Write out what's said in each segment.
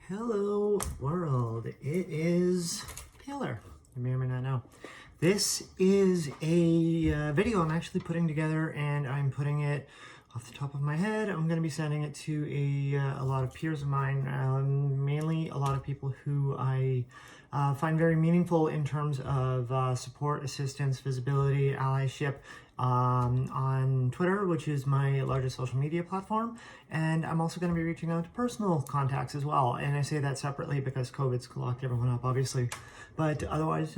Hello world, it is Taylor. You may or may not know. This is a video I'm actually putting together, and I'm putting it off the top of my head. I'm going to be sending it to a lot of peers of mine, mainly a lot of people who I find very meaningful in terms of support, assistance, visibility, allyship, on Twitter, which is my largest social media platform. And I'm also going to be reaching out to personal contacts as well. And I say that separately because COVID's locked everyone up, obviously. But otherwise,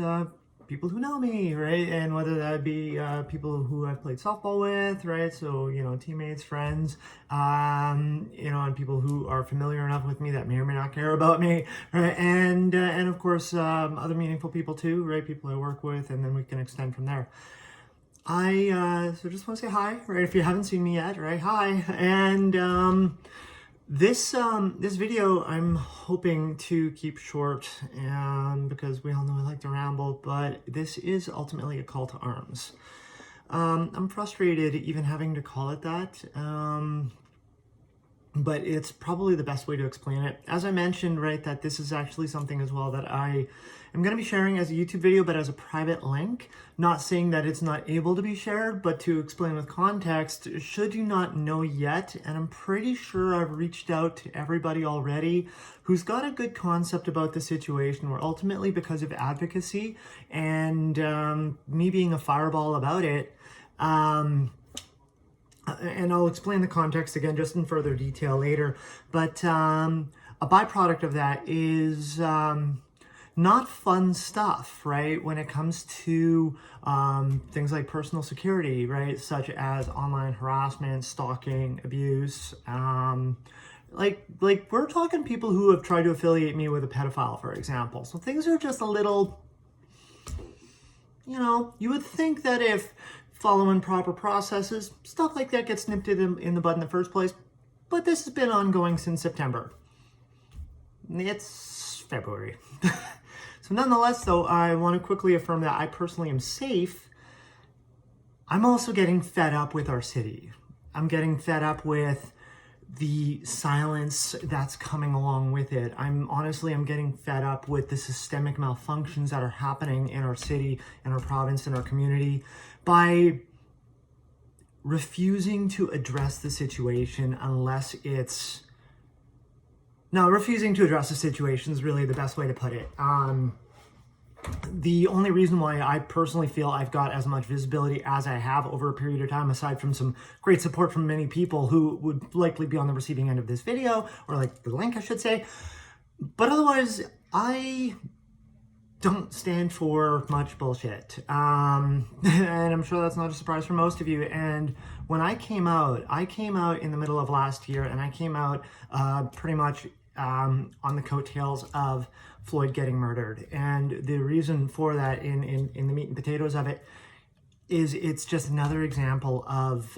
people who know me, right? And whether that be people who I've played softball with, right? So, you know, teammates, friends, and people who are familiar enough with me that may or may not care about me, right? And of course, other meaningful people too, right? People I work with, and then we can extend from there. So just want to say hi, right? If you haven't seen me yet, right? Hi. And this video I'm hoping to keep short, because we all know I like to ramble, but this is ultimately a call to arms. I'm frustrated even having to call it that, but it's probably the best way to explain it. As I mentioned, right, that this is actually something as well that I am going to be sharing as a YouTube video, but as a private link. Not saying that it's not able to be shared, but to explain with context, should you not know yet, and I'm pretty sure I've reached out to everybody already who's got a good concept about the situation, where ultimately because of advocacy and me being a fireball about it, and I'll explain the context again just in further detail later, but a byproduct of that is not fun stuff, right? When it comes to things like personal security, right? Such as online harassment, stalking, abuse. Like we're talking people who have tried to affiliate me with a pedophile, for example. So things are just a little, you would think that if following proper processes, stuff like that gets nipped in the bud in the first place. But this has been ongoing since September. It's February. So nonetheless, though, I want to quickly affirm that I personally am safe. I'm also getting fed up with our city. I'm getting fed up with the silence that's coming along with it. I'm getting fed up with the systemic malfunctions that are happening in our city, in our province, in our community, by refusing to address the situation unless it's... No, refusing to address the situation is really the best way to put it. The only reason why I personally feel I've got as much visibility as I have over a period of time, aside from some great support from many people who would likely be on the receiving end of this video, or like the link, I should say. But otherwise, I don't stand for much bullshit. And I'm sure that's not a surprise for most of you. And when I came out in the middle of last year, and I came out pretty much on the coattails of Floyd getting murdered. And the reason for that in the meat and potatoes of it is it's just another example of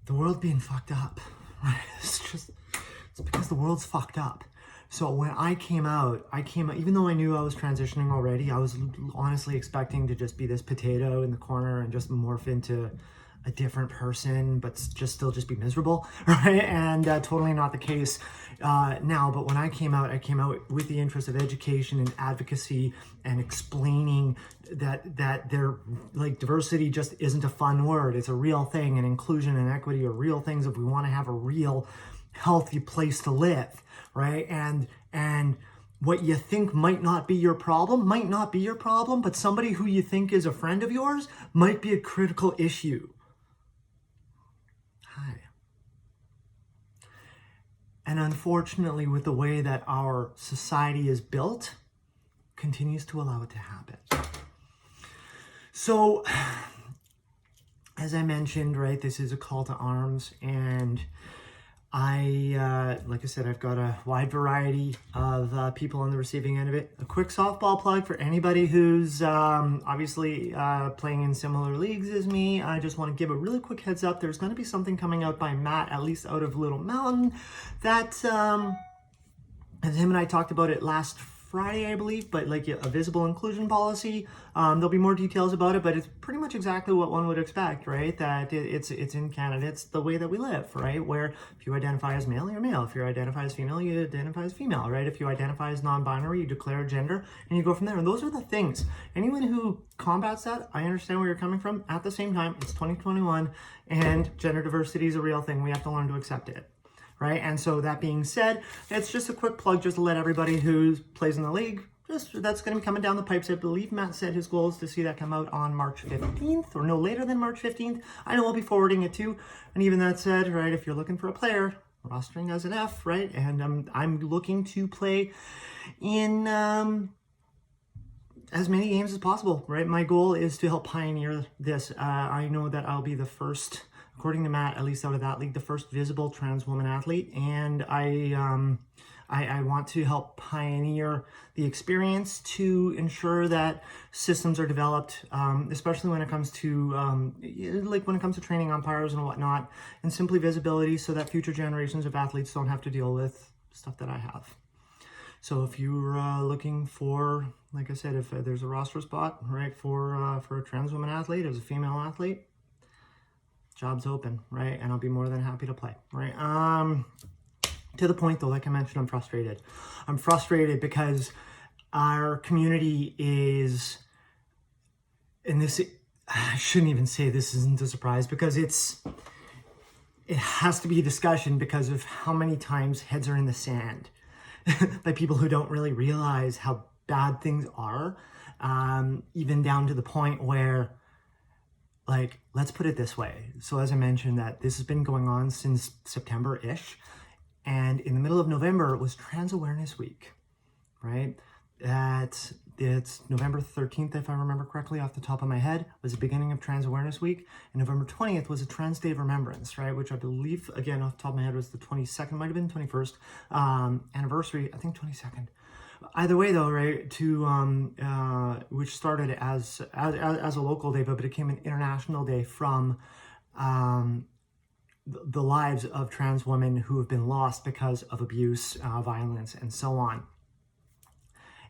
the world being fucked up. It's because the world's fucked up. So when I came out, even though I knew I was transitioning already, I was honestly expecting to just be this potato in the corner and just morph into a different person, but still be miserable, right? And totally not the case now. But when I came out with the interest of education and advocacy and explaining that diversity just isn't a fun word. It's a real thing, and inclusion and equity are real things if we want to have a real healthy place to live, right? And what you think might not be your problem, but somebody who you think is a friend of yours might be a critical issue. Hi. And unfortunately, with the way that our society is built, continues to allow it to happen. So, as I mentioned, right, this is a call to arms, and like I said, I've got a wide variety of people on the receiving end of it. A quick softball plug for anybody who's obviously playing in similar leagues as me. I just want to give a really quick heads up. There's going to be something coming out by Matt, at least out of Little Mountain, that as him and I talked about it last Friday, I believe, but like a visible inclusion policy. There'll be more details about it, but it's pretty much exactly what one would expect, right? That it's in Canada, it's the way that we live, right? Where if you identify as male, you're male. If you identify as female, you identify as female, right? If you identify as non-binary, you declare a gender and you go from there. And those are the things. Anyone who combats that, I understand where you're coming from. At the same time, it's 2021 and gender diversity is a real thing. We have to learn to accept it. Right, and so that being said, it's just a quick plug just to let everybody who plays in the league, that's going to be coming down the pipes. I believe Matt said his goal is to see that come out on March 15th or no later than March 15th. I know I'll be forwarding it too. And even that said, right, if you're looking for a player, rostering as an F, right, and I'm looking to play in as many games as possible, right? My goal is to help pioneer this. I know that I'll be the first, according to Matt, at least out of that league, the first visible trans woman athlete, and I want to help pioneer the experience to ensure that systems are developed, especially when it comes to when it comes to training umpires and whatnot, and simply visibility, so that future generations of athletes don't have to deal with stuff that I have. So if you're looking for, like I said, if there's a roster spot, right, for a trans woman athlete as a female athlete, job's open, right? And I'll be more than happy to play, right? To the point though, like I mentioned, I'm frustrated. I'm frustrated because our community is, and this, I shouldn't even say this isn't a surprise, because it has to be a discussion because of how many times heads are in the sand by people who don't really realize how bad things are, even down to the point where, like, let's put it this way. So as I mentioned, that this has been going on since September-ish, and in the middle of November was Trans Awareness Week, right? It's November 13th, if I remember correctly off the top of my head, was the beginning of Trans Awareness Week, and November 20th was a Trans Day of Remembrance, right? Which I believe, again, off the top of my head, was the 22nd, might have been 21st anniversary, I think 22nd. Either way, though, right, which started as a local day, but became an international day from the lives of trans women who have been lost because of abuse, violence, and so on.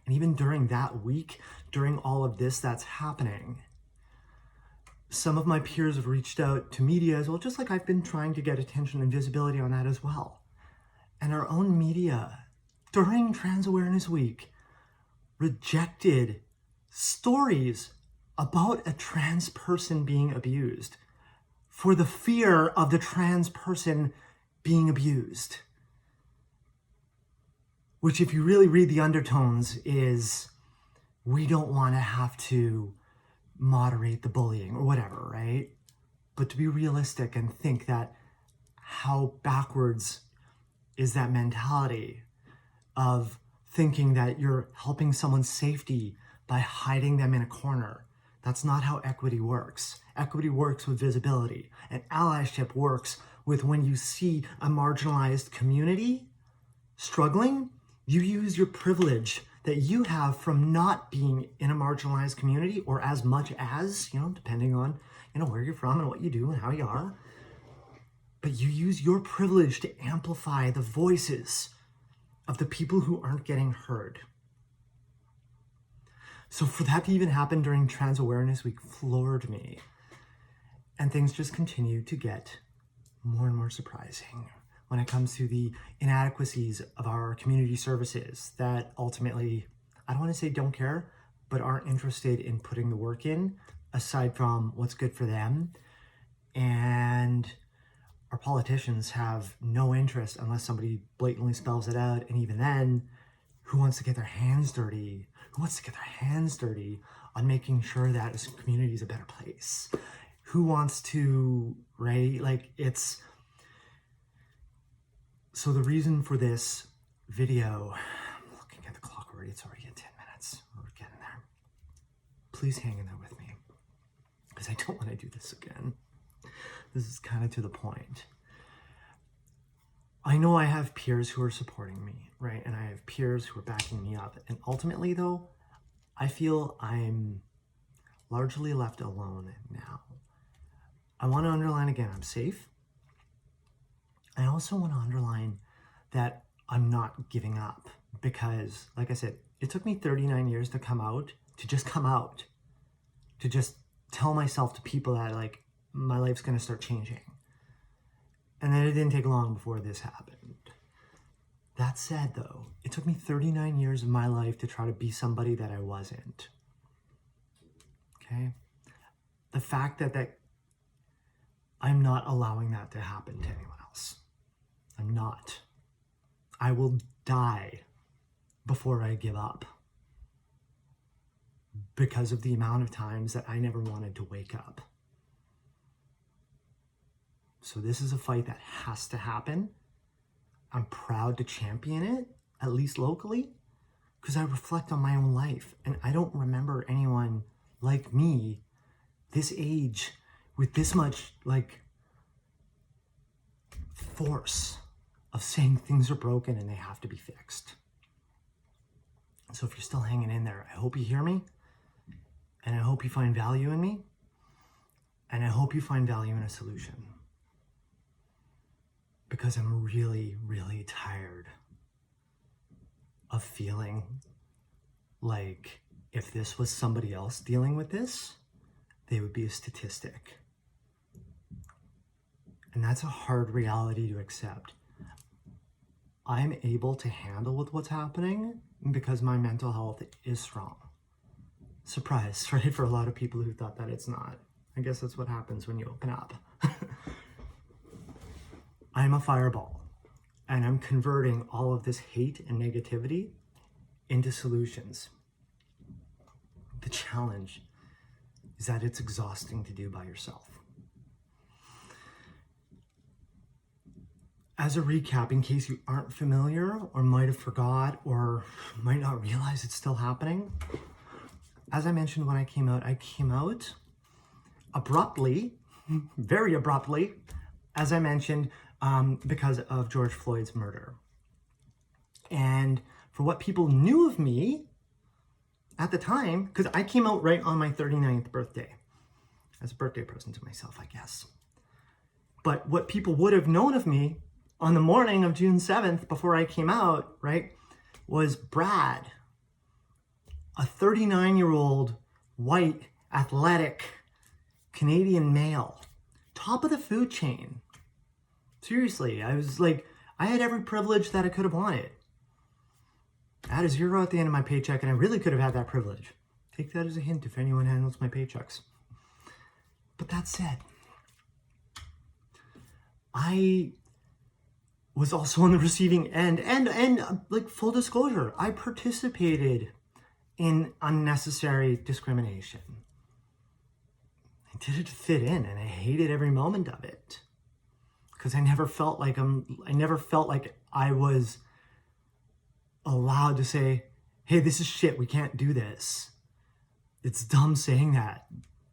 And even during that week, during all of this that's happening, some of my peers have reached out to media as well, just like I've been trying to get attention and visibility on that as well. And our own media, during Trans Awareness Week, rejected stories about a trans person being abused for the fear of the trans person being abused. Which, if you really read the undertones, is we don't want to have to moderate the bullying or whatever, right? But to be realistic and think that how backwards is that mentality of thinking that you're helping someone's safety by hiding them in a corner. That's not how equity works. Equity works with visibility, and allyship works with when you see a marginalized community struggling, you use your privilege that you have from not being in a marginalized community, or as much as, depending on, where you're from and what you do and how you are. But you use your privilege to amplify the voices of the people who aren't getting heard. So for that to even happen during Trans Awareness Week floored me. And things just continue to get more and more surprising when it comes to the inadequacies of our community services that ultimately, I don't want to say don't care, but aren't interested in putting the work in, aside from what's good for them. And our politicians have no interest unless somebody blatantly spells it out. And even then, who wants to get their hands dirty? Who wants to get their hands dirty on making sure that this community is a better place? Who wants to, right? Like, it's... So the reason for this video, I'm looking at the clock already, it's already at 10 minutes. We're getting there. Please hang in there with me, because I don't want to do this again. This is kind of to the point. I know I have peers who are supporting me, right? And I have peers who are backing me up. And ultimately, though, I feel I'm largely left alone now. I want to underline again, I'm safe. I also want to underline that I'm not giving up, because, like I said, it took me 39 years to come out, to just come out, to just tell myself to people that, like, my life's going to start changing. And then it didn't take long before this happened. That said, though, it took me 39 years of my life to try to be somebody that I wasn't. Okay? The fact that I'm not allowing that to happen to anyone else. I'm not. I will die before I give up because of the amount of times that I never wanted to wake up. So this is a fight that has to happen. I'm proud to champion it, at least locally, because I reflect on my own life and I don't remember anyone like me this age with this much like force of saying things are broken and they have to be fixed. So if you're still hanging in there, I hope you hear me, and I hope you find value in me, and I hope you find value in a solution, because I'm really, really tired of feeling like if this was somebody else dealing with this, they would be a statistic. And that's a hard reality to accept. I'm able to handle with what's happening because my mental health is strong. Surprise, right? For a lot of people who thought that it's not. I guess that's what happens when you open up. I'm a fireball, and I'm converting all of this hate and negativity into solutions. The challenge is that it's exhausting to do by yourself. As a recap, in case you aren't familiar or might have forgot or might not realize it's still happening, as I mentioned when I came out abruptly, very abruptly, as I mentioned, because of George Floyd's murder. And for what people knew of me at the time, because I came out right on my 39th birthday, as a birthday present to myself, I guess. But what people would have known of me on the morning of June 7th, before I came out, right, was Brad, a 39-year-old, white, athletic, Canadian male, top of the food chain. Seriously, I was like, I had every privilege that I could have wanted. I had a zero at the end of my paycheck, and I really could have had that privilege. Take that as a hint if anyone handles my paychecks. But that said, I was also on the receiving end, and like full disclosure, I participated in unnecessary discrimination. I did it to fit in, and I hated every moment of it because I never felt like I was allowed to say, hey, this is shit, we can't do this. It's dumb saying that,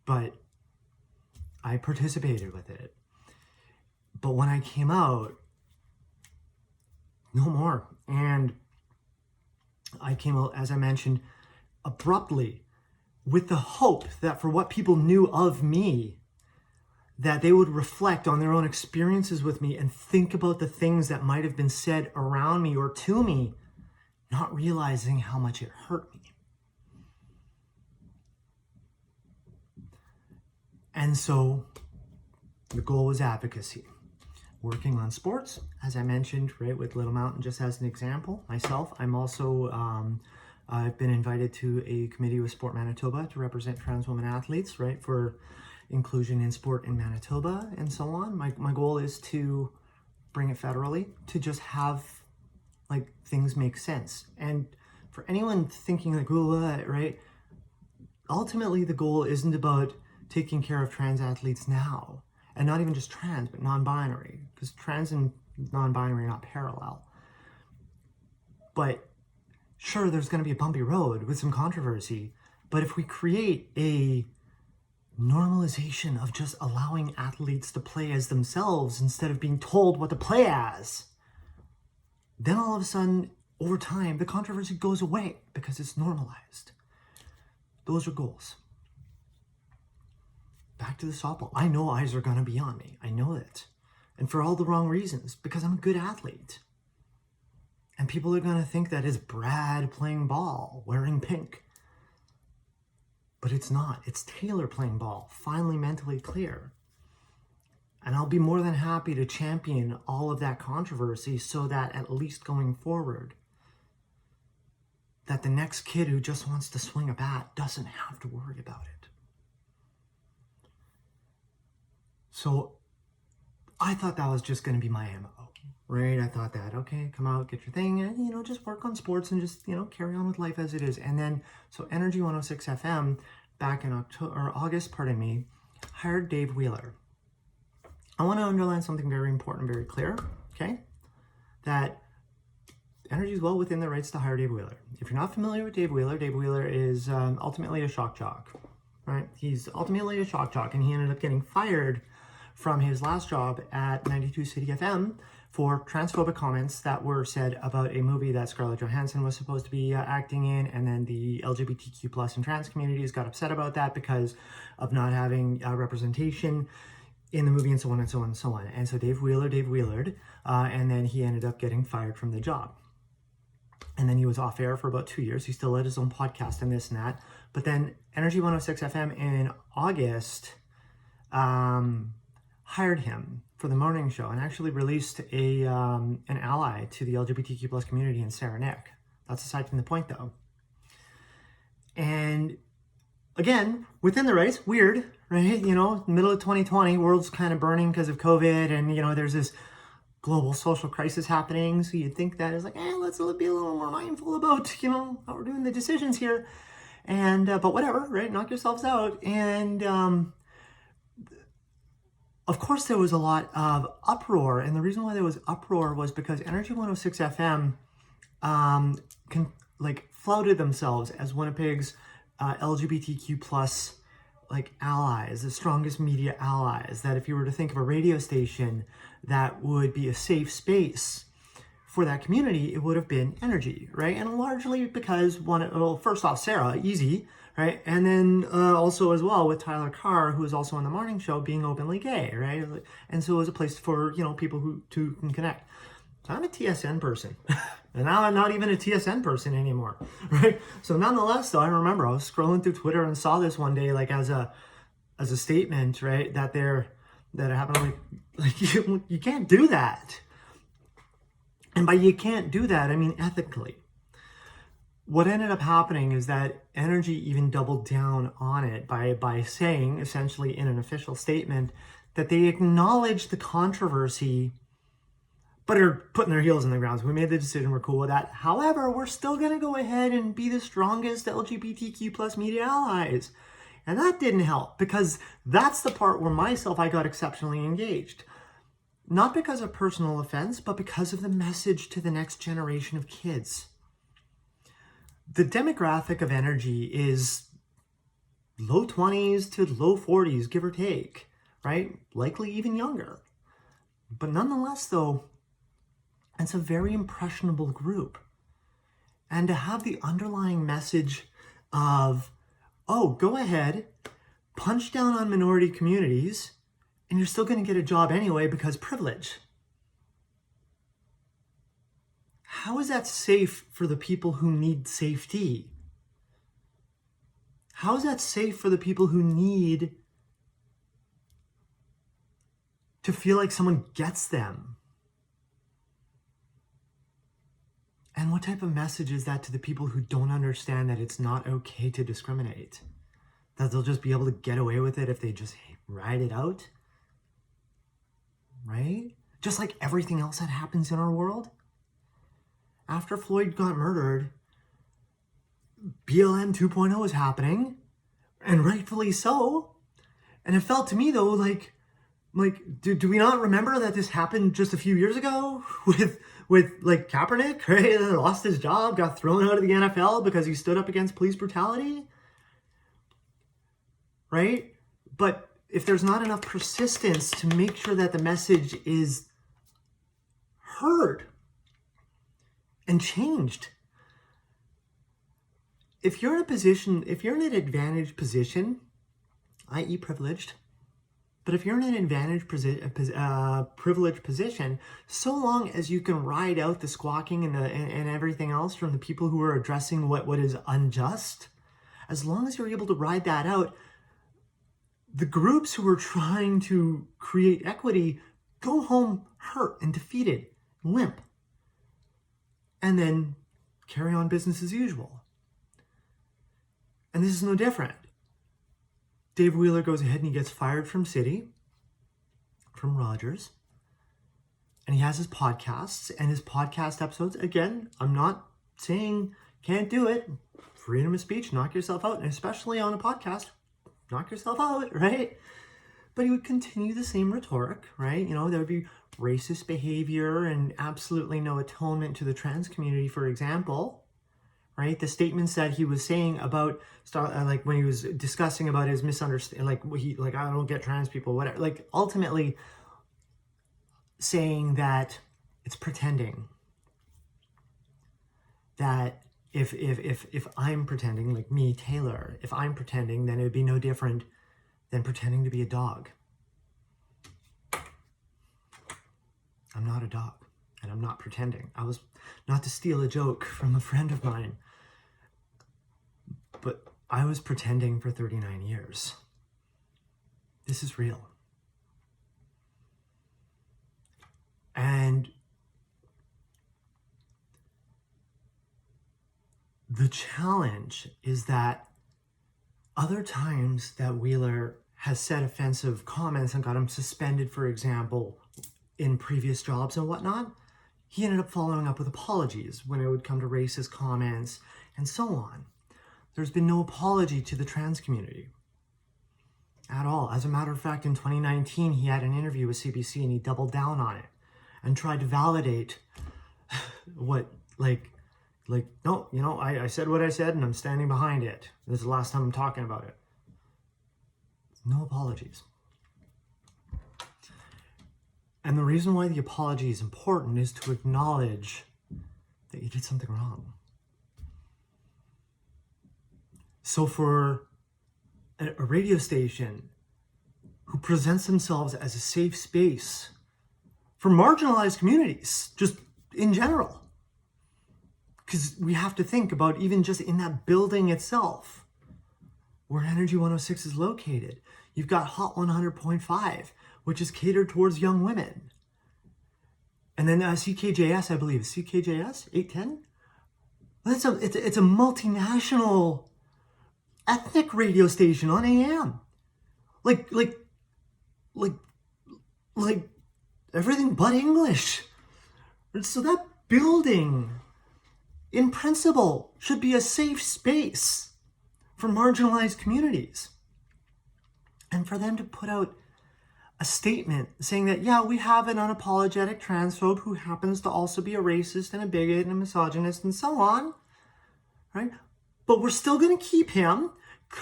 but I participated with it. But when I came out, no more. And I came out, as I mentioned, abruptly, with the hope that for what people knew of me, that they would reflect on their own experiences with me and think about the things that might have been said around me or to me, not realizing how much it hurt me. And so the goal was advocacy. Working on sports, as I mentioned, right, with Little Mountain, just as an example. Myself, I'm also, I've been invited to a committee with Sport Manitoba to represent trans women athletes, right, for inclusion in sport in Manitoba and so on. My goal is to bring it federally, to just have, like, things make sense. And for anyone thinking like, right, ultimately the goal isn't about taking care of trans athletes now. And not even just trans, but non-binary, because trans and non-binary are not parallel. But sure, there's going to be a bumpy road with some controversy, but if we create a normalization of just allowing athletes to play as themselves instead of being told what to play as, then all of a sudden, over time, the controversy goes away because it's normalized. Those are goals. Back to the softball. I know eyes are going to be on me. I know it. And for all the wrong reasons, because I'm a good athlete. And people are going to think that it's Brad playing ball, wearing pink. But it's not. It's Taylor playing ball, finally mentally clear. And I'll be more than happy to champion all of that controversy so that at least going forward, that the next kid who just wants to swing a bat doesn't have to worry about it. So I thought that was just going to be my MO, right? I thought that, okay, come out, get your thing, and, you know, just work on sports and just, you know, carry on with life as it is. And then, so Energy 106 FM back in August, hired Dave Wheeler. I want to underline something very important, very clear, okay? That Energy is well within their rights to hire Dave Wheeler. If you're not familiar with Dave Wheeler is ultimately a shock jock, right? He's ultimately a shock jock, and he ended up getting fired from his last job at 92 City FM for transphobic comments that were said about a movie that Scarlett Johansson was supposed to be acting in, and then the LGBTQ plus and trans communities got upset about that because of not having representation in the movie, and so on and so on and so on. And so Dave Wheelered, and then he ended up getting fired from the job. And then he was off air for about 2 years. He still had his own podcast and this and that. But then Energy 106 FM in August hired him for the morning show and actually released an ally to the LGBTQ plus community in Sarah Nick. That's aside from the point, though. And again, within the rights, weird, right? You know, middle of 2020, world's kind of burning because of COVID, and, you know, there's this global social crisis happening. So you'd think that is like, let's be a little more mindful about, you know, how we're doing the decisions here. And, but whatever, right? Knock yourselves out. And, of course, there was a lot of uproar. And the reason why there was uproar was because Energy 106 FM, flouted themselves as Winnipeg's LGBTQ plus allies, the strongest media allies, that if you were to think of a radio station that would be a safe space for that community, it would have been Energy, right? And largely because first off, Sarah, easy, right? And then also as well with Tyler Carr, who is also on the morning show, being openly gay, right? And so it was a place for, you know, people who can connect. So I'm a TSN person, and now I'm not even a TSN person anymore, right? So nonetheless, though, I remember I was scrolling through Twitter and saw this one day, as a statement, right? That happened, you can't do that. And by you can't do that, I mean ethically. What ended up happening is that Energy even doubled down on it by saying, essentially in an official statement, that they acknowledge the controversy, but are putting their heels in the ground. So we made the decision, we're cool with that. However, we're still going to go ahead and be the strongest LGBTQ plus media allies. And that didn't help, because that's the part where I got exceptionally engaged. Not because of personal offense, but because of the message to the next generation of kids. The demographic of Energy is low 20s to low 40s, give or take, right? Likely even younger. But nonetheless, though, it's a very impressionable group. And to have the underlying message of, go ahead, punch down on minority communities, and you're still going to get a job anyway because privilege. How is that safe for the people who need safety? How is that safe for the people who need to feel like someone gets them? And what type of message is that to the people who don't understand that it's not okay to discriminate? That they'll just be able to get away with it if they just ride it out? Right? Just like everything else that happens in our world. After Floyd got murdered, BLM 2.0 is happening, and rightfully so. And it felt to me, though, do we not remember that this happened just a few years ago with Kaepernick, right? Lost his job, got thrown out of the NFL because he stood up against police brutality, right? But if there's not enough persistence to make sure that the message is heard and changed, if you're in an advantaged position, i.e. privileged, But if you're in an privileged position, so long as you can ride out the squawking and everything else from the people who are addressing what is unjust, as long as you're able to ride that out, the groups who are trying to create equity go home hurt and defeated, limp, and then carry on business as usual. And this is no different. Dave Wheeler goes ahead and he gets fired from City, from Rogers, and he has his podcasts, and his podcast episodes, again, I'm not saying can't do it, freedom of speech, knock yourself out, and especially on a podcast, knock yourself out, right? But he would continue the same rhetoric, right? You know, there would be racist behavior and absolutely no atonement to the trans community, for example, right? The statements that he was saying about, like when he was discussing about his misunderstanding, like I don't get trans people, whatever, like ultimately saying that it's pretending. That if I'm pretending, like me, Taylor, if I'm pretending, then it would be no different than pretending to be a dog. I'm not a dog, and I'm not pretending. I was, not to steal a joke from a friend of mine, but I was pretending for 39 years. This is real. And the challenge is that other times that Wheeler has said offensive comments and got him suspended, for example, in previous jobs and whatnot, he ended up following up with apologies when it would come to racist comments and so on. There's been no apology to the trans community at all. As a matter of fact, in 2019, he had an interview with CBC and he doubled down on it and tried to validate what, no, you know, I said what I said and I'm standing behind it. This is the last time I'm talking about it. No apologies. And the reason why the apology is important is to acknowledge that you did something wrong. So for a radio station who presents themselves as a safe space for marginalized communities, just in general, because we have to think about even just in that building itself, where Energy 106 is located, you've got Hot 100.5, which is catered towards young women. And then CKJS, I believe, CKJS 810? It's a multinational ethnic radio station on AM. Like everything but English. So that building, in principle, should be a safe space for marginalized communities. And for them to put out a statement saying that, yeah, we have an unapologetic transphobe who happens to also be a racist and a bigot and a misogynist and so on, right? But we're still going to keep him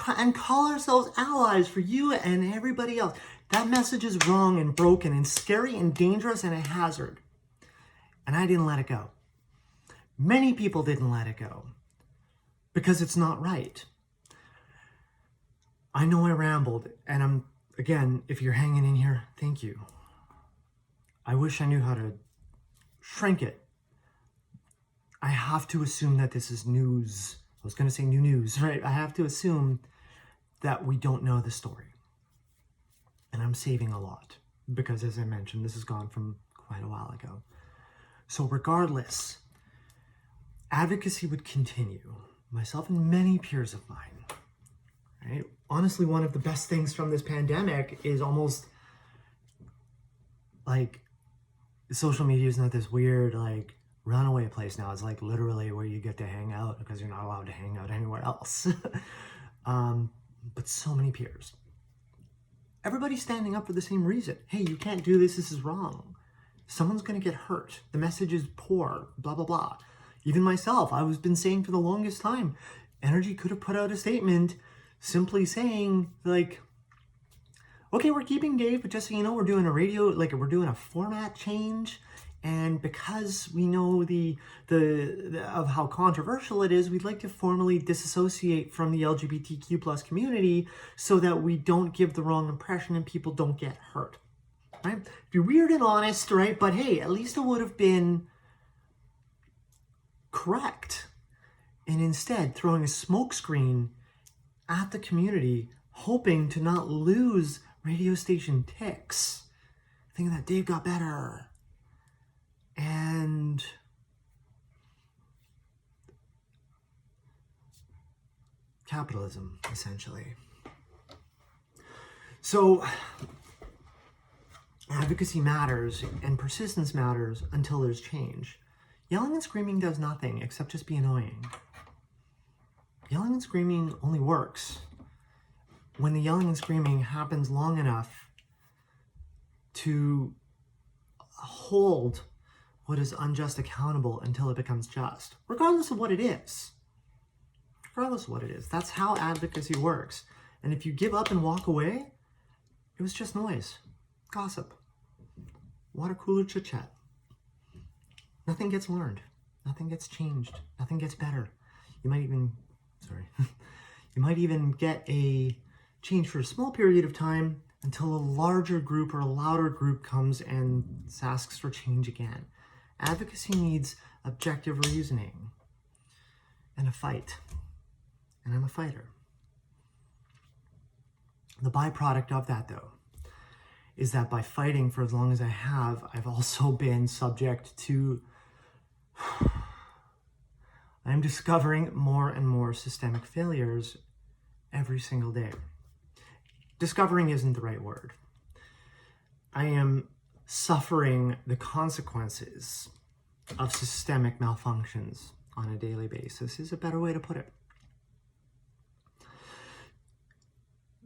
and call ourselves allies for you and everybody else. That message is wrong and broken and scary and dangerous and a hazard. And I didn't let it go. Many people didn't let it go because it's not right. I know I rambled, and again, if you're hanging in here, thank you. I wish I knew how to shrink it. I have to assume that this is news. I was going to say new news, right? I have to assume that we don't know the story. And I'm saving a lot because, as I mentioned, this has gone from quite a while ago. So regardless, advocacy would continue. Myself and many peers of mine, right? Honestly, one of the best things from this pandemic is almost like social media is not this weird, like, runaway place now. It's like literally where you get to hang out because you're not allowed to hang out anywhere else. But so many peers. Everybody's standing up for the same reason. Hey, you can't do this. This is wrong. Someone's going to get hurt. The message is poor, blah, blah, blah. Even myself, I was been saying for the longest time, Energy could have put out a statement simply saying, like, okay, we're keeping Dave, but just so you know, we're doing a radio, like, we're doing a format change And because we know the of how controversial it is, we'd like to formally disassociate from the LGBTQ plus community so that we don't give the wrong impression and people don't get hurt. Right? Be weird and honest, right? But hey, at least it would have been correct. And instead, throwing a smokescreen at the community, hoping to not lose radio station ticks, thinking that Dave got better. And capitalism, essentially. So advocacy matters and persistence matters until there's change. Yelling and screaming does nothing except just be annoying. Yelling and screaming only works when the yelling and screaming happens long enough to hold what is unjust accountable until it becomes just, regardless of what it is. Regardless of what it is. That's how advocacy works. And if you give up and walk away, it was just noise, gossip, water cooler chit-chat. Nothing gets learned. Nothing gets changed. Nothing gets better. You might even, you might even get a change for a small period of time until a larger group or a louder group comes and asks for change again. Advocacy needs objective reasoning and a fight. And I'm a fighter. The byproduct of that, though, is that by fighting for as long as I have, I've also been subject to, I'm discovering more and more systemic failures every single day. Discovering isn't the right word. I am suffering the consequences of systemic malfunctions on a daily basis is a better way to put it.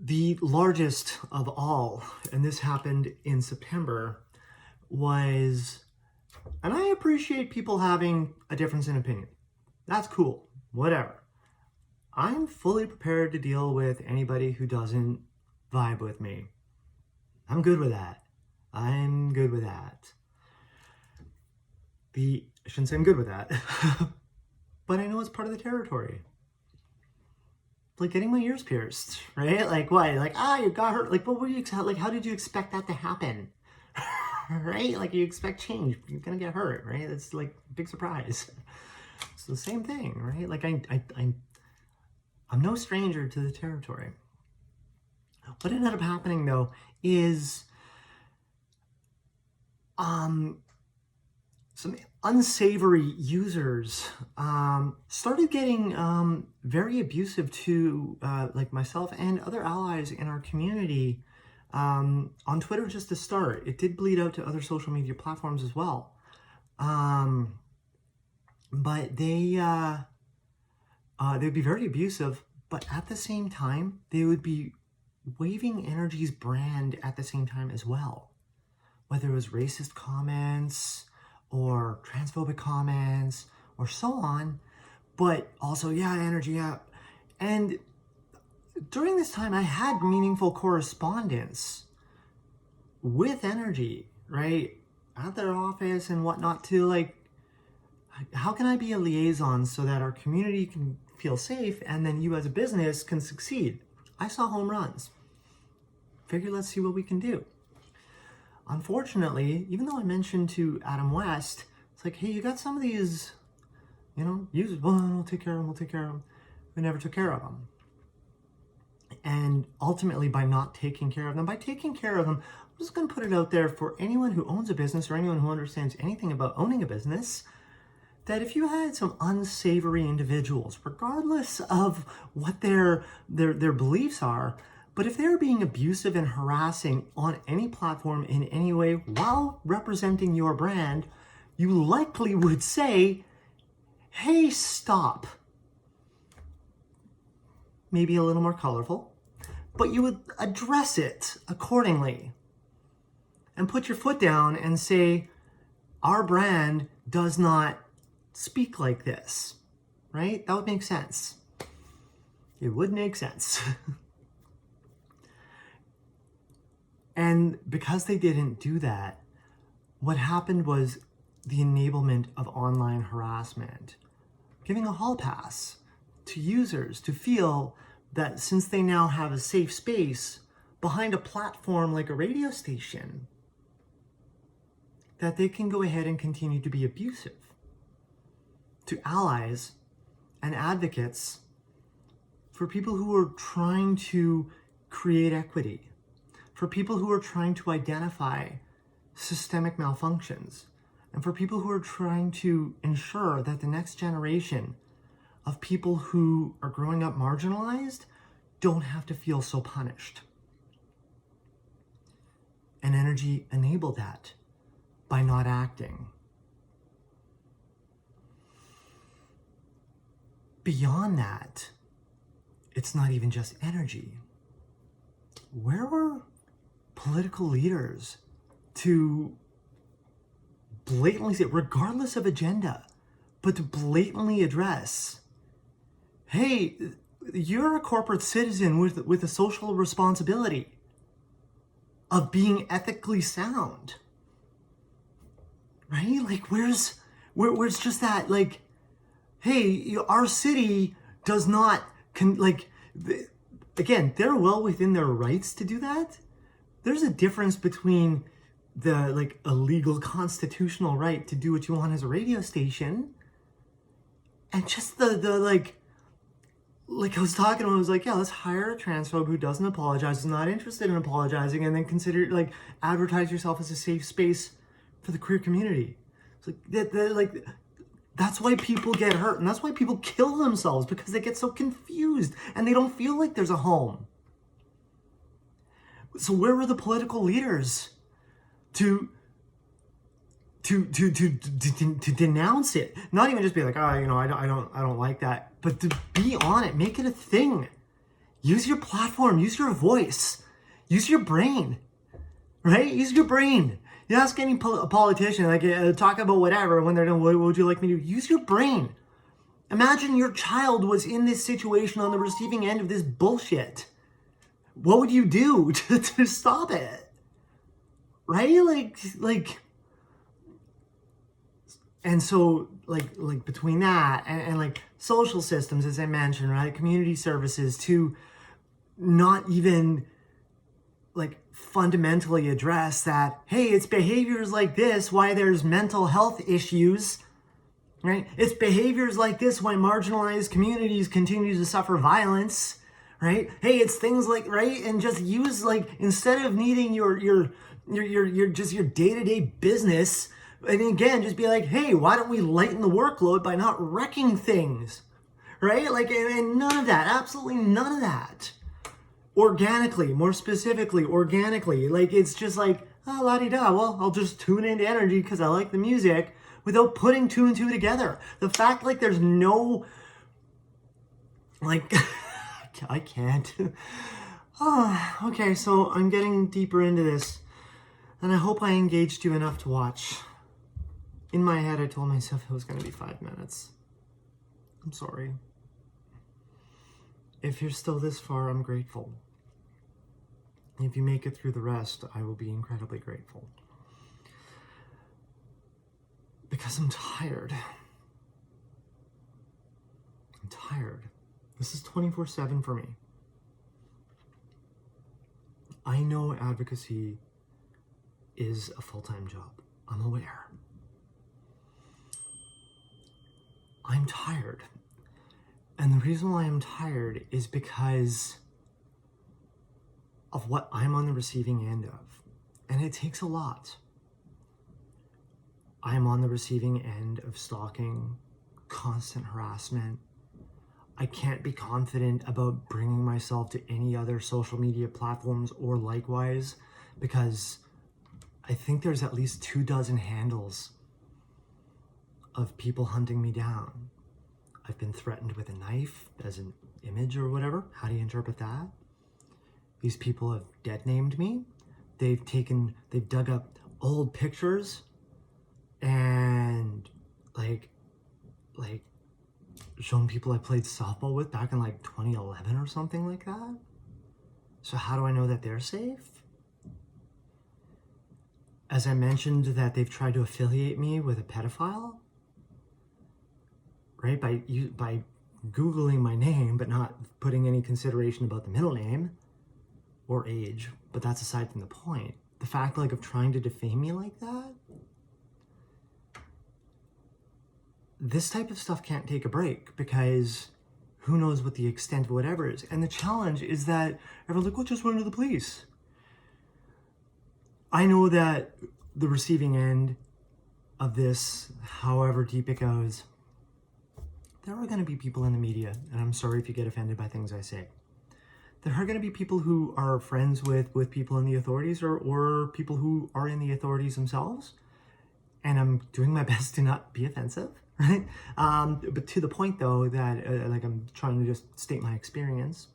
The largest of all, and this happened in September, was, and I appreciate people having a difference in opinion. That's cool, whatever. I'm fully prepared to deal with anybody who doesn't vibe with me. I'm good with that. I'm good with that. I shouldn't say I'm good with that, but I know it's part of the territory. Like getting my ears pierced, right? Like what? Like, you got hurt. Like, what were you, like, how did you expect that to happen? Right? Like, you expect change, you're gonna get hurt, right? It's like a big surprise. It's the same thing, right? Like, I'm no stranger to the territory. What ended up happening, though, is some unsavory users started getting very abusive to like myself and other allies in our community on Twitter just to start. It did bleed out to other social media platforms as well. But they'd be very abusive, but at the same time, they would be waving Energy's brand at the same time as well. Whether it was racist comments or transphobic comments or so on, but also, Energy, yeah. And during this time, I had meaningful correspondence with Energy, right? At their office and whatnot to, like, how can I be a liaison so that our community can feel safe and then you as a business can succeed? I saw home runs. Figured, let's see what we can do. Unfortunately, even though I mentioned to Adam West, it's like, hey, you got some of these, users, well, we'll take care of them. We never took care of them. And ultimately, by not taking care of them, I'm just going to put it out there for anyone who owns a business or anyone who understands anything about owning a business, that if you had some unsavory individuals, regardless of what their beliefs are, but if they're being abusive and harassing on any platform in any way while representing your brand, you likely would say, hey, stop. Maybe a little more colorful, but you would address it accordingly and put your foot down and say, our brand does not speak like this, right? That would make sense. It would make sense. And because they didn't do that, what happened was the enablement of online harassment, giving a hall pass to users to feel that since they now have a safe space behind a platform like a radio station, that they can go ahead and continue to be abusive to allies and advocates for people who are trying to create equity, for people who are trying to identify systemic malfunctions, and for people who are trying to ensure that the next generation of people who are growing up marginalized don't have to feel so punished. And Energy enabled that by not acting. Beyond that, it's not even just Energy. Where were political leaders to blatantly say, regardless of agenda, but to blatantly address, hey, you're a corporate citizen with a social responsibility of being ethically sound, right? Like, where's just that, like, hey, our city does not, again, they're well within their rights to do that. There's a difference between the, like, a legal constitutional right to do what you want as a radio station and just the like I was talking about, I was like, yeah, let's hire a transphobe who doesn't apologize, is not interested in apologizing, and then consider, like, advertise yourself as a safe space for the queer community. It's like, that's why people get hurt, and that's why people kill themselves, because they get so confused and they don't feel like there's a home. So where were the political leaders to denounce it? Not even just be like, oh, you know, I don't like that, but to be on it, make it a thing. Use your platform, use your voice, use your brain, right? Use your brain. You ask any politician, like, talk about whatever, when they're done, what would you like me to do? Use your brain. Imagine your child was in this situation on the receiving end of this bullshit. What would you do to stop it? Right? Like, and so, like between that and like social systems, as I mentioned, right? Community services, to not even, like, fundamentally address that, hey, it's behaviors like this why there's mental health issues, right? It's behaviors like this why marginalized communities continue to suffer violence, right? Hey, it's things like, right? And just use, like, instead of needing your just your day-to-day business, and again, just be like, hey, why don't we lighten the workload by not wrecking things, right? Like, and none of that, absolutely none of that. Organically, more specifically, organically. Like, it's just like, oh, la-di-da, well, I'll just tune into Energy because I like the music, without putting two and two together. The fact, like, there's no, like, I can't. Oh, okay, so I'm getting deeper into this, and I hope I engaged you enough to watch. In my head, I told myself it was going to be 5 minutes. I'm sorry. If you're still this far, I'm grateful. If you make it through the rest, I will be incredibly grateful. Because I'm tired. I'm tired. This is 24/7 for me. I know advocacy is a full-time job. I'm aware. I'm tired. And the reason why I'm tired is because of what I'm on the receiving end of. And it takes a lot. I'm on the receiving end of stalking, constant harassment. I can't be confident about bringing myself to any other social media platforms or likewise, because I think there's at least 24 handles of people hunting me down. I've been threatened with a knife as an image or whatever. How do you interpret that? These people have deadnamed me. They've dug up old pictures and like shown people I played softball with back in like 2011 or something like that. So how do I know that they're safe? as I mentioned, that they've tried to affiliate me with a pedophile, right? By Googling my name, but not putting any consideration about the middle name or age. But that's aside from the point. The fact, like, of trying to defame me like that, this type of stuff can't take a break, because who knows what the extent of whatever is. And the challenge is that everyone's like, well, just run to the police. I know that the receiving end of this, however deep it goes, there are going to be people in the media, and I'm sorry if you get offended by things I say. There are going to be people who are friends with people in the authorities, or people who are in the authorities themselves. And I'm doing my best to not be offensive, right? But to the point, though, that like, I'm trying to just state my experience.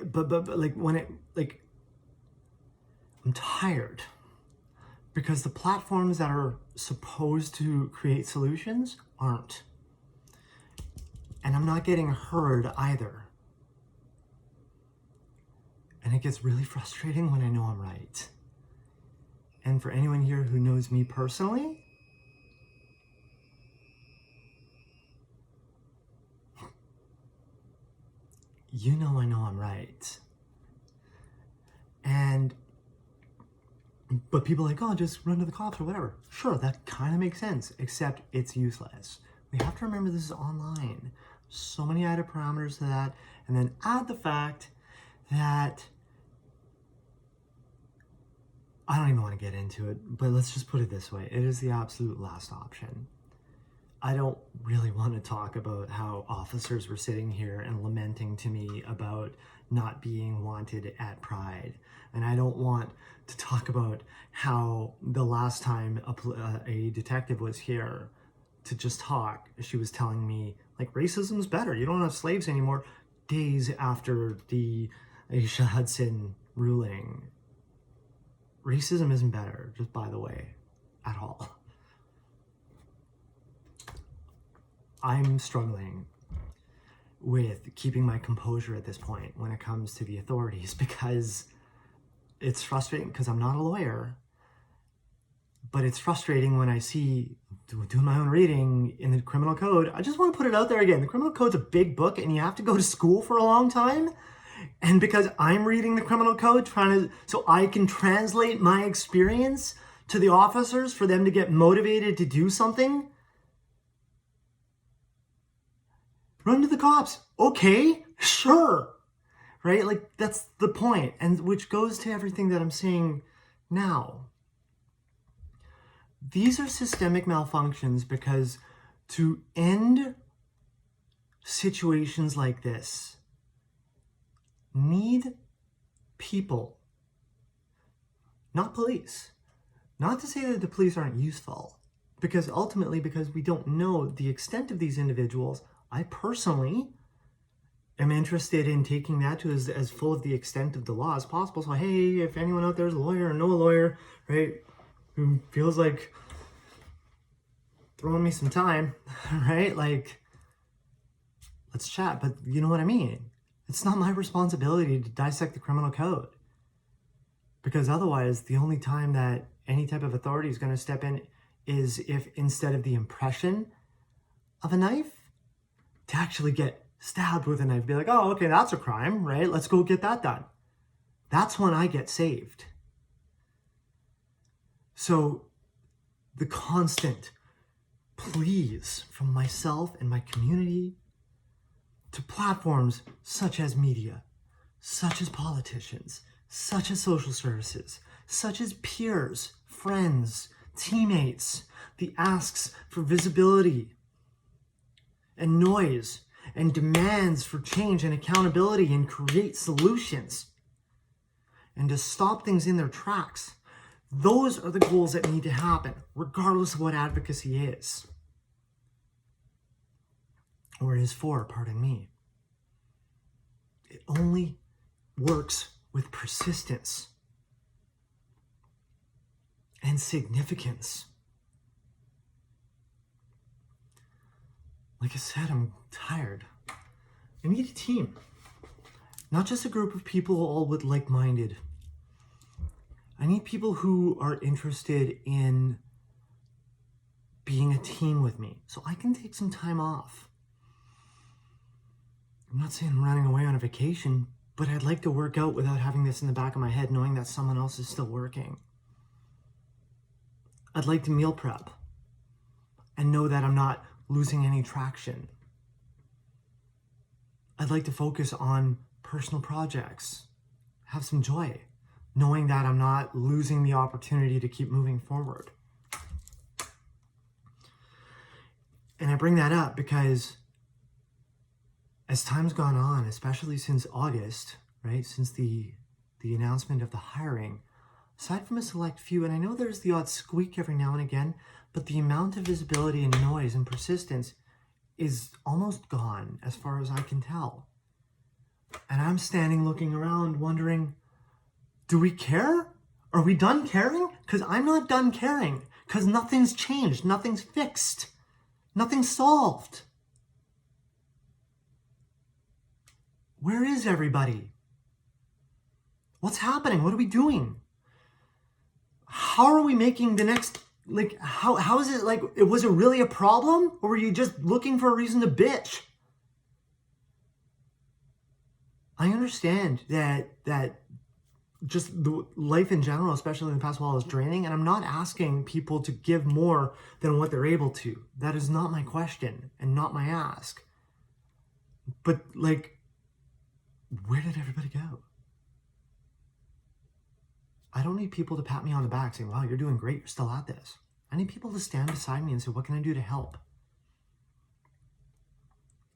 But like, when it, like, I'm tired, because the platforms that are supposed to create solutions aren't. And I'm not getting heard either. And it gets really frustrating when I know I'm right. And for anyone here who knows me personally, you know I know I'm right. But people are like, oh, just run to the cops or whatever. Sure, that kind of makes sense, except it's useless. We have to remember this is online. So many added parameters to that, and then add the fact that, I don't even want to get into it, but let's just put it this way. It is the absolute last option. I don't really want to talk about how officers were sitting here and lamenting to me about not being wanted at Pride. And I don't want to talk about how the last time a detective was here to just talk, she was telling me, like, racism's better. You don't have slaves anymore. Days after the Aisha Hudson ruling. Racism isn't better, just by the way, at all. I'm struggling with keeping my composure at this point when it comes to the authorities, because it's frustrating, because I'm not a lawyer, but it's frustrating when I see, doing my own reading in the criminal code. I just want to put it out there again. The criminal code's a big book, and you have to go to school for a long time. And because I'm reading the criminal code, so I can translate my experience to the officers for them to get motivated to do something. Run to the cops. Okay, sure. Right? Like, that's the point. And which goes to everything that I'm saying now. These are systemic malfunctions, because to end situations like this, need people, not police. Not to say that the police aren't useful, because ultimately, because we don't know the extent of these individuals, I personally am interested in taking that to as full of the extent of the law as possible. So, hey, if anyone out there is a lawyer or know a lawyer, right, who feels like throwing me some time, right, like, let's chat. But you know what I mean? It's not my responsibility to dissect the criminal code, because otherwise the only time that any type of authority is going to step in is if, instead of the impression of a knife, to actually get stabbed with a knife, be like, oh, okay, that's a crime, right? Let's go get that done. That's when I get saved. So the constant pleas from myself and my community to platforms such as media, such as politicians, such as social services, such as peers, friends, teammates, the asks for visibility and noise and demands for change and accountability and create solutions and to stop things in their tracks. Those are the goals that need to happen, regardless of what advocacy is. Or is for, pardon me. It only works with persistence and significance. Like I said, I'm tired. I need a team. Not just a group of people all with like-minded I need people who are interested in being a team with me so I can take some time off. I'm not saying I'm running away on a vacation, but I'd like to work out without having this in the back of my head, knowing that someone else is still working. I'd like to meal prep and know that I'm not losing any traction. I'd like to focus on personal projects, have some joy, knowing that I'm not losing the opportunity to keep moving forward. And I bring that up because as time's gone on, especially since August, right, since the announcement of the hiring, aside from a select few, and I know there's the odd squeak every now and again, but the amount of visibility and noise and persistence is almost gone as far as I can tell. And I'm standing looking around wondering, do we care? Are we done caring? Because I'm not done caring, because nothing's changed, nothing's fixed, nothing's solved. Where is everybody? What's happening? What are we doing? How are we making the next, how is it, was it really a problem? Or were you just looking for a reason to bitch? I understand that just the life in general, especially in the past while, is draining, and I'm not asking people to give more than what they're able to. That is not my question and not my ask. But where did everybody go? I don't need people to pat me on the back saying, wow, you're doing great, you're still at this. I need people to stand beside me and say, what can I do to help?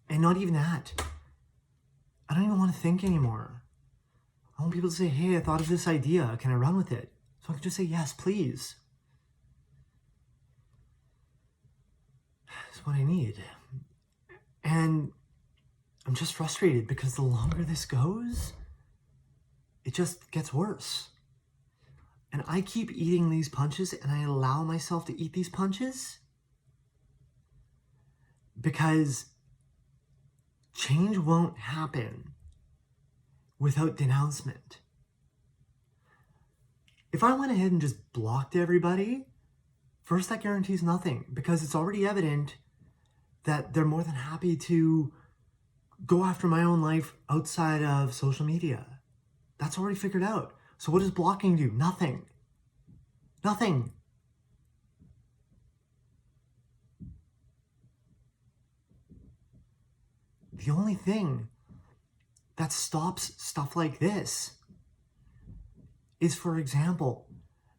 And not even that. I don't even want to think anymore. I want people to say, hey, I thought of this idea. Can I run with it? So I can just say, yes, please. That's what I need. And I'm just frustrated because the longer this goes, it just gets worse. And I keep eating these punches, and I allow myself to eat these punches because change won't happen without denouncement. If I went ahead and just blocked everybody, first, that guarantees nothing, because it's already evident that they're more than happy to go after my own life outside of social media. That's already figured out. So what does blocking do? Nothing. Nothing. The only thing that stops stuff like this is, for example,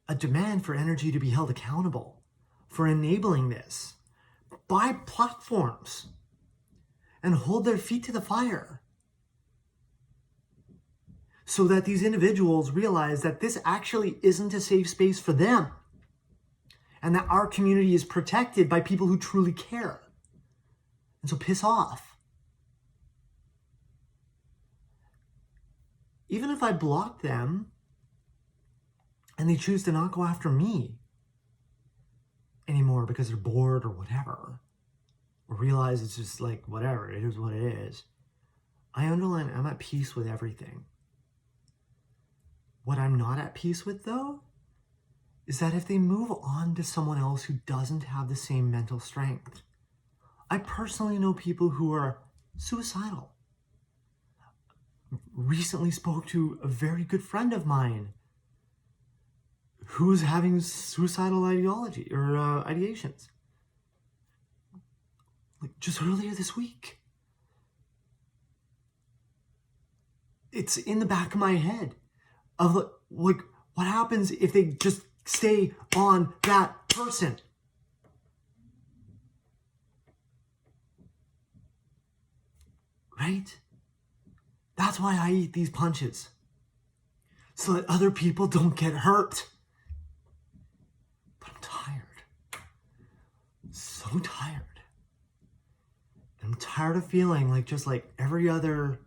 a demand for energy to be held accountable for enabling this by platforms and hold their feet to the fire so that these individuals realize that this actually isn't a safe space for them and that our community is protected by people who truly care. And so piss off. Even if I block them and they choose to not go after me anymore because they're bored or whatever, or realize it's just whatever, it is what it is, I underline I'm at peace with everything. What I'm not at peace with, though, is that if they move on to someone else who doesn't have the same mental strength. I personally know people who are suicidal. Recently spoke to a very good friend of mine who's having suicidal ideology or ideations. Just earlier this week. It's in the back of my head of what happens if they just stay on that person. Right? That's why I eat these punches. So that other people don't get hurt. But I'm tired. So tired. I'm tired of feeling like every other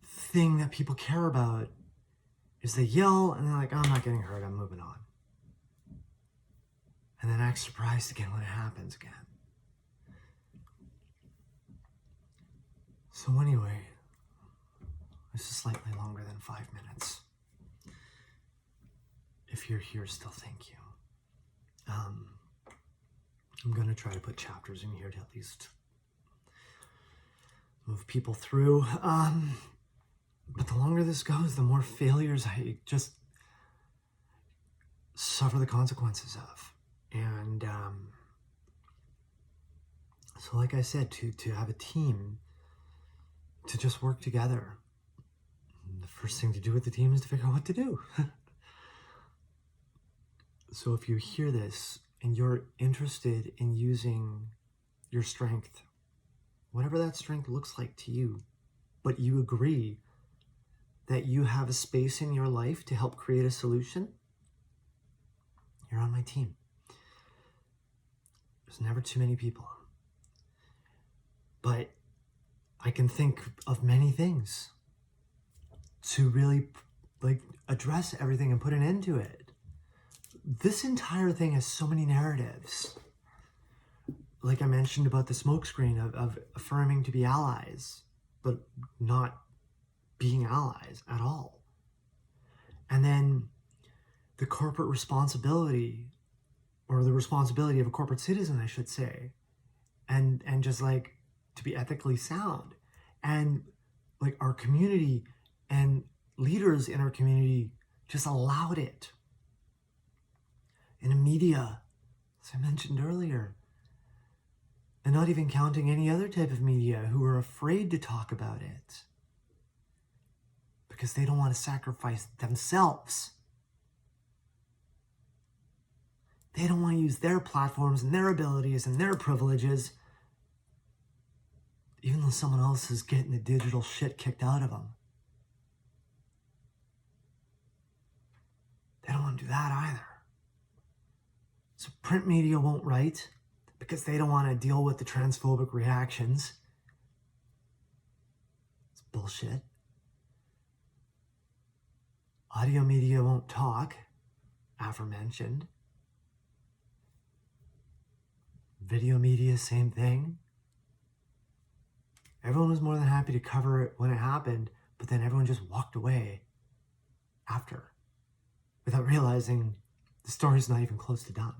thing that people care about is they yell and they're like, oh, I'm not getting hurt, I'm moving on. And then act surprised again when it happens again. So anyway, this is slightly longer than 5 minutes. if you're here still, thank you. I'm going to try to put chapters in here to at least move people through. But the longer this goes, the more failures I just suffer the consequences of. And so like I said, to have a team, to just work together, the first thing to do with the team is to figure out what to do. So if you hear this and you're interested in using your strength, whatever that strength looks like to you, but you agree that you have a space in your life to help create a solution, you're on my team. There's never too many people. But I can think of many things to really address everything and put an end to it. This entire thing has so many narratives. Like I mentioned about the smokescreen of affirming to be allies, but not being allies at all. And then the corporate responsibility, or the responsibility of a corporate citizen, I should say, and just like to be ethically sound. And like our community and leaders in our community just allowed it. In the media, as I mentioned earlier, and not even counting any other type of media who are afraid to talk about it because they don't want to sacrifice themselves. They don't want to use their platforms and their abilities and their privileges, even though someone else is getting the digital shit kicked out of them. They don't want to do that either. So print media won't write because they don't want to deal with the transphobic reactions. It's bullshit. Audio media won't talk, aforementioned. Video media, same thing. Everyone was more than happy to cover it when it happened, but then everyone just walked away after without realizing the story's not even close to done.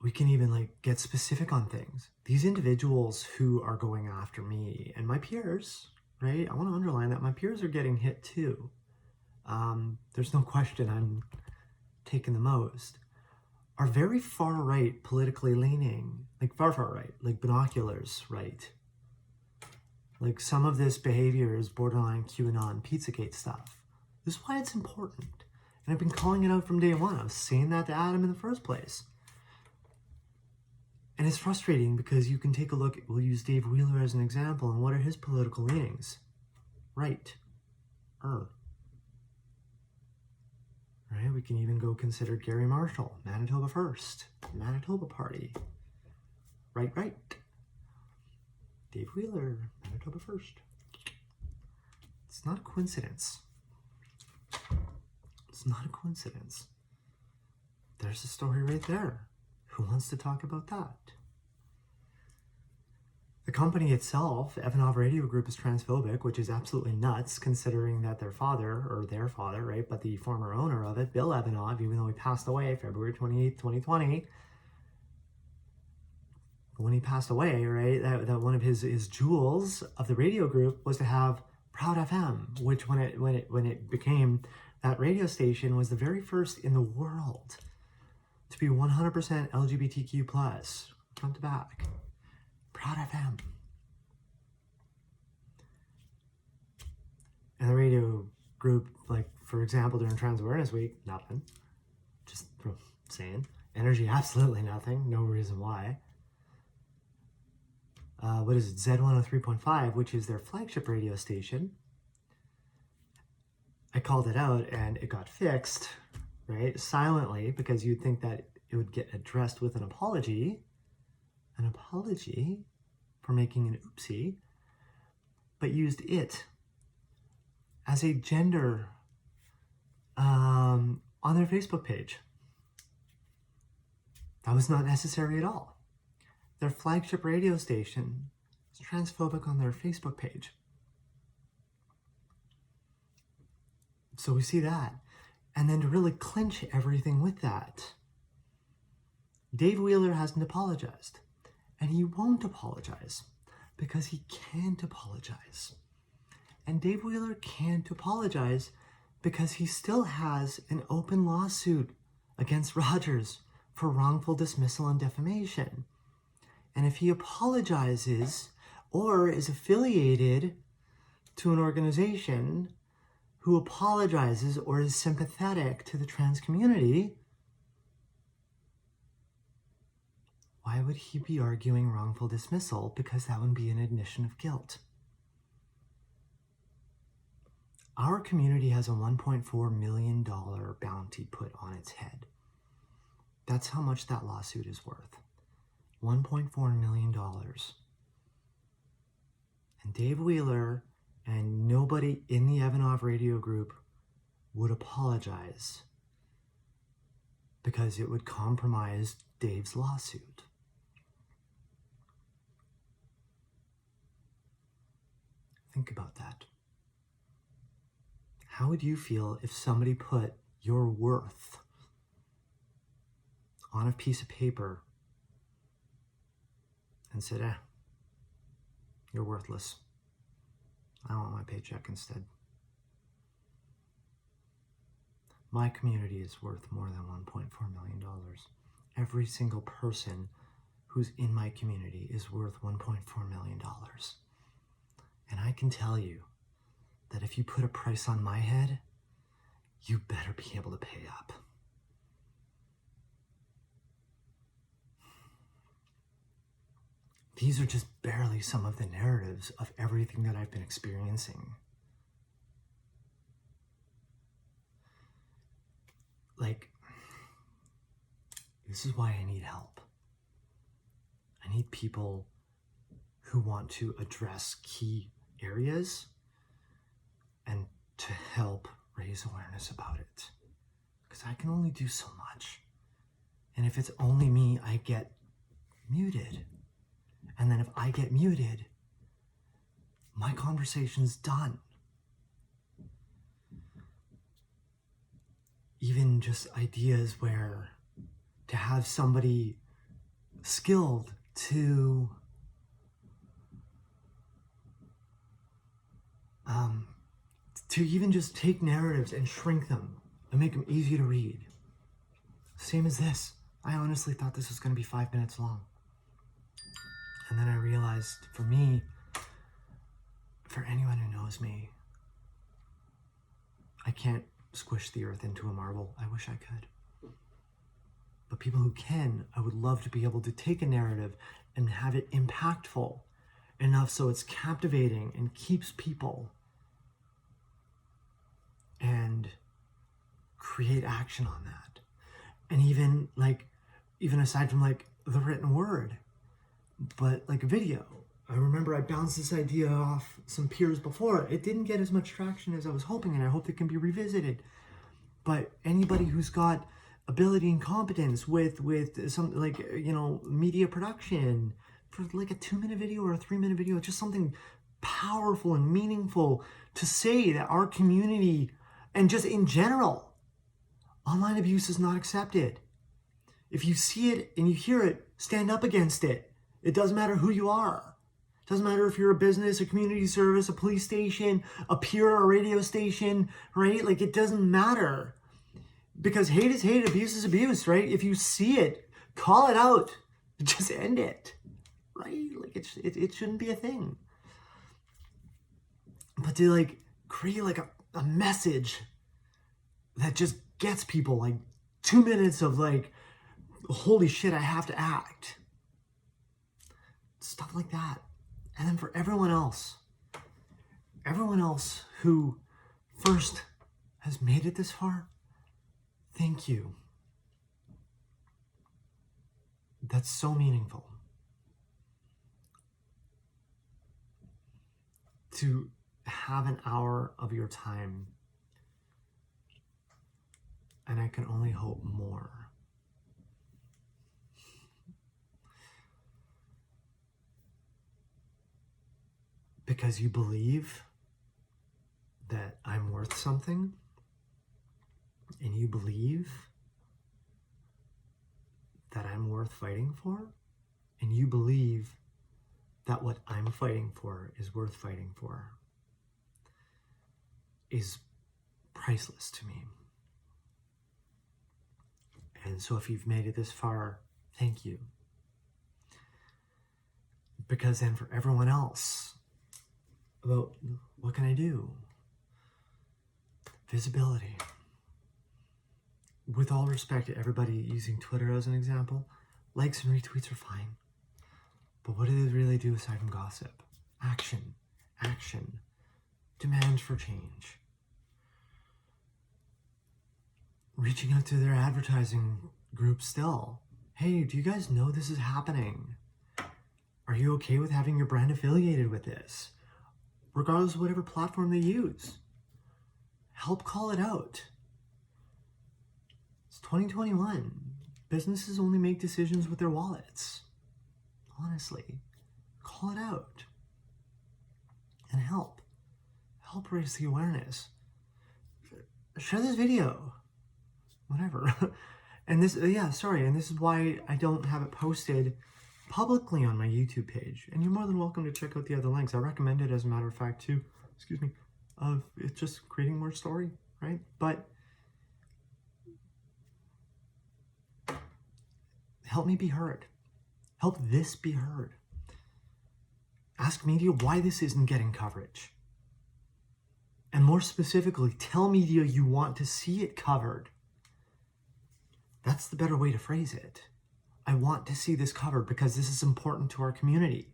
We can even get specific on things. These individuals who are going after me and my peers, right? I want to underline that my peers are getting hit too. There's no question I'm taking the most. Are very far right, politically leaning, far right, like binoculars right. Like some of this behavior is borderline QAnon, Pizzagate stuff. This is why it's important. And I've been calling it out from day one. I was saying that to Adam in the first place. And it's frustrating because you can take a look, we'll use Dave Wheeler as an example, and what are his political leanings? Right. Right? We can even go consider Gary Marshall, Manitoba First, Manitoba Party. Right. Dave Wheeler, Manitoba First. It's not a coincidence. It's not a coincidence. There's a story right there. Who wants to talk about that? The company itself, Evanov Radio Group, is transphobic, which is absolutely nuts considering that their father, right, but the former owner of it, Bill Evanov, even though he passed away February 28th, 2020, when he passed away, right, that one of his jewels of the radio group was to have Proud FM, which when it became that radio station was the very first in the world to be 100% LGBTQ plus, front to back. Proud FM. And the radio group, for example, during Trans Awareness Week, nothing. Just saying. Energy, absolutely nothing. No reason why. What is it? Z103.5, which is their flagship radio station. I called it out and it got fixed, right? Silently, because you'd think that it would get addressed with an apology for making an oopsie, but used it as a gender on their Facebook page. That was not necessary at all. Their flagship radio station is transphobic on their Facebook page. So we see that. And then to really clinch everything with that, Dave Wheeler hasn't apologized. And he won't apologize because he can't apologize. And Dave Wheeler can't apologize because he still has an open lawsuit against Rogers for wrongful dismissal and defamation. And if he apologizes or is affiliated to an organization who apologizes or is sympathetic to the trans community, why would he be arguing wrongful dismissal? Because that would be an admission of guilt. Our community has a $1.4 million bounty put on its head. That's how much that lawsuit is worth. $1.4 million. And Dave Wheeler and nobody in the Evanov Radio Group would apologize because it would compromise Dave's lawsuit. Think about that. How would you feel if somebody put your worth on a piece of paper and said, you're worthless. I want my paycheck instead. My community is worth more than $1.4 million. Every single person who's in my community is worth $1.4 million. And I can tell you that if you put a price on my head, you better be able to pay up. These are just barely some of the narratives of everything that I've been experiencing. Like, this is why I need help. I need people who want to address key areas and to help raise awareness about it. Because I can only do so much. And if it's only me, I get muted. And then if I get muted, my conversation's done. Even just ideas where to have somebody skilled to even just take narratives and shrink them and make them easy to read. Same as this. I honestly thought this was going to be 5 minutes long. And then I realized, for me, for anyone who knows me, I can't squish the earth into a marble. I wish I could. But people who can, I would love to be able to take a narrative and have it impactful enough so it's captivating and keeps people and create action on that. And even aside from the written word, but video. I remember I bounced this idea off some peers before. It didn't get as much traction as I was hoping, and I hope it can be revisited. But anybody who's got ability and competence with some media production for a 2-minute video or a 3-minute video, just something powerful and meaningful to say that our community and just in general, online abuse is not accepted. If you see it and you hear it, stand up against it. It doesn't matter who you are. It doesn't matter if you're a business, a community service, a police station, a peer, a radio station, right? It doesn't matter. Because hate is hate, abuse is abuse, right? If you see it, call it out. Just end it, right? It shouldn't be a thing. But to create a message that just gets people 2 minutes of holy shit, I have to act. Stuff like that. And then for everyone else who first has made it this far, thank you. That's so meaningful. To have an hour of your time, and I can only hope more. Because you believe that I'm worth something, and you believe that I'm worth fighting for, and you believe that what I'm fighting for is worth fighting for, is priceless to me. And so if you've made it this far, thank you. Because then for everyone else, about what can I do? Visibility. With all respect to everybody using Twitter as an example, likes and retweets are fine. But what do they really do aside from gossip? Action. Action. Demand for change. Reaching out to their advertising group still. Hey, do you guys know this is happening? Are you okay with having your brand affiliated with this? Regardless of whatever platform they use. Help call it out. It's 2021. Businesses only make decisions with their wallets. Honestly, call it out. And help. Help raise the awareness. Share this video. Whatever. And this, and this is why I don't have it posted publicly on my YouTube page. And you're more than welcome to check out the other links. I recommend it, as a matter of fact, too. Of it's just creating more story, right? But help me be heard. Help this be heard. Ask media why this isn't getting coverage. And more specifically, tell media you want to see it covered. That's the better way to phrase it. I want to see this covered because this is important to our community.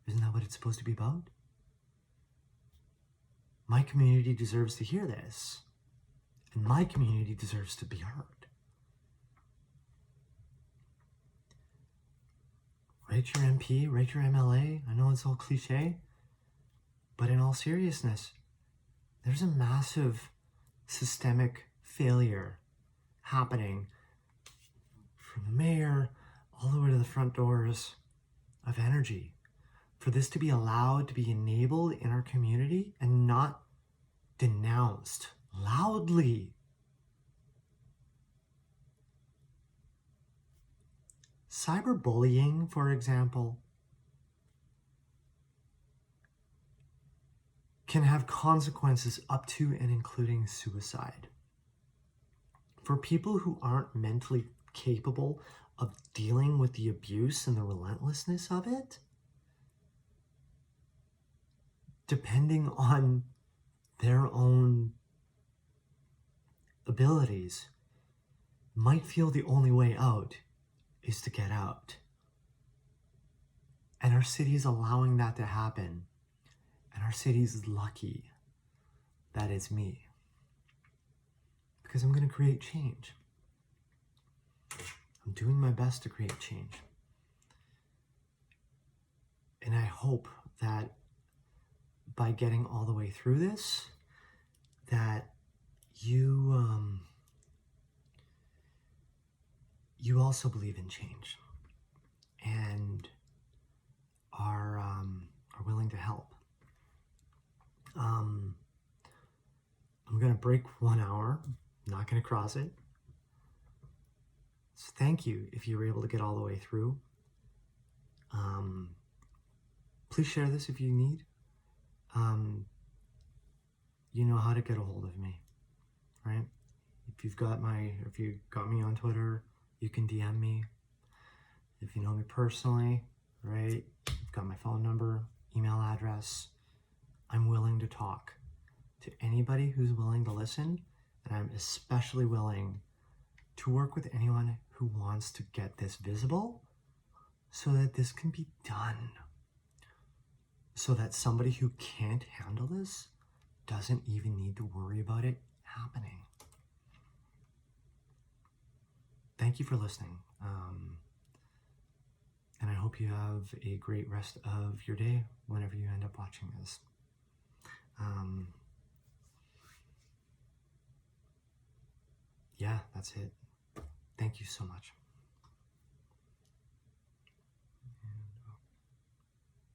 Isn't that what it's supposed to be about? My community deserves to hear this. And my community deserves to be heard. Write your MP, write your MLA. I know it's all cliche, but in all seriousness, there's a massive systemic failure happening from the mayor all the way to the front doors of energy. For this to be allowed to be enabled in our community and not denounced loudly. Cyberbullying, for example, can have consequences up to and including suicide. For people who aren't mentally capable of dealing with the abuse and the relentlessness of it, depending on their own abilities, might feel the only way out is to get out. And our city is allowing that to happen. And our city is lucky that it's me. Because I'm going to create change. I'm doing my best to create change. And I hope that by getting all the way through this, that you also believe in change and are willing to help. I'm going to break 1 hour. I'm not going to cross it. So thank you if you were able to get all the way through. Please share this if you need. You know how to get a hold of me, right? If you got me on Twitter, you can DM me. If you know me personally, right? You've got my phone number, email address. I'm willing to talk to anybody who's willing to listen, and I'm especially willing to work with anyone who wants to get this visible so that this can be done. So that somebody who can't handle this doesn't even need to worry about it happening. Thank you for listening. And I hope you have a great rest of your day whenever you end up watching this. Yeah, that's it. Thank you so much.